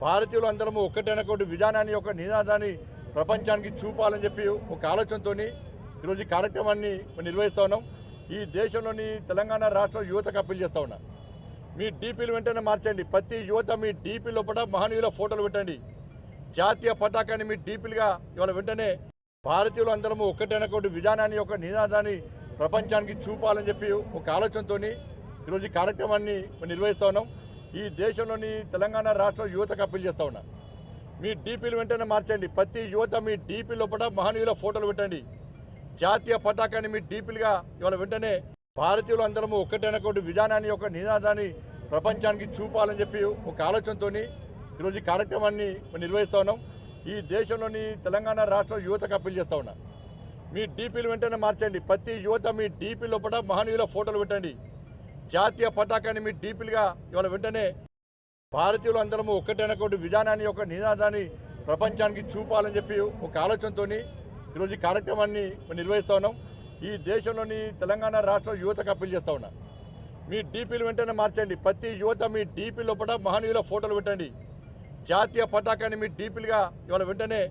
భారతీయులు అందరము ఒక్కటైనటువంటి విధానాన్ని ఒక నినాదాన్ని ప్రపంచానికి చూపాలని చెప్పి ఒక ఆలోచనతోని ఈరోజు ఈ కార్యక్రమాన్ని నిర్వహిస్తా ఉన్నాం. ఈ దేశంలోని తెలంగాణ రాష్ట్ర యువతకు అప్పీల్ చేస్తా ఉన్నా. మీ డీపీలు వెంటనే మార్చండి. ప్రతి యువత మీ డీపీ లోపల మహనీయుల ఫోటోలు పెట్టండి. జాతీయ పతాకాన్ని మీ డీపీలుగా ఇవాళ వెంటనే భారతీయులు అందరము ఒక్కటైనటువంటి విధానాన్ని ఒక నినాదాన్ని ప్రపంచానికి చూపాలని చెప్పి ఒక ఆలోచనతోని ఈరోజు ఈ కార్యక్రమాన్ని నిర్వహిస్తా ఉన్నాం. ఈ దేశంలోని తెలంగాణ రాష్ట్ర యువతకు అప్పీల్ చేస్తా ఉన్నా. మీ డీపీలు వెంటనే మార్చండి. ప్రతి యువత మీ డీపీ లోపల మహనీయుల ఫోటోలు పెట్టండి. జాతీయ పతాకాన్ని మీ డీపీలుగా ఇవాళ వెంటనే భారతీయులు అందరము ఒక్కటైనటువంటి విధానాన్ని ఒక నినాదాన్ని ప్రపంచానికి చూపాలని చెప్పి ఒక ఆలోచనతోని ఈరోజు ఈ కార్యక్రమాన్ని నిర్వహిస్తా ఉన్నాం. ఈ దేశంలోని తెలంగాణ రాష్ట్ర యువతకు అప్పీల్ చేస్తా ఉన్నా. మీ డీపీలు వెంటనే మార్చండి. ప్రతి యువత మీ డీపీ లోపల మహనీయుల ఫోటోలు పెట్టండి. జాతీయ పతాకాన్ని మీ డీపీలుగా ఇవాళ వెంటనే భారతీయులు అందరము ఒక్కటైనటువంటి విధానాన్ని ఒక నినాదాన్ని ప్రపంచానికి చూపాలని చెప్పి ఒక ఆలోచనతోని ఈరోజు ఈ కార్యక్రమాన్ని నిర్వహిస్తా ఉన్నాం. ఈ దేశంలోని తెలంగాణ రాష్ట్ర యువతకు అప్పీల్ చేస్తా ఉన్నా. మీ డీపీలు వెంటనే మార్చండి. ప్రతి యువత మీ డీపీ లోపల మహనీయుల ఫోటోలు పెట్టండి. జాతీయ పతాకాన్ని మీ డీపీలుగా ఇవాళ వెంటనే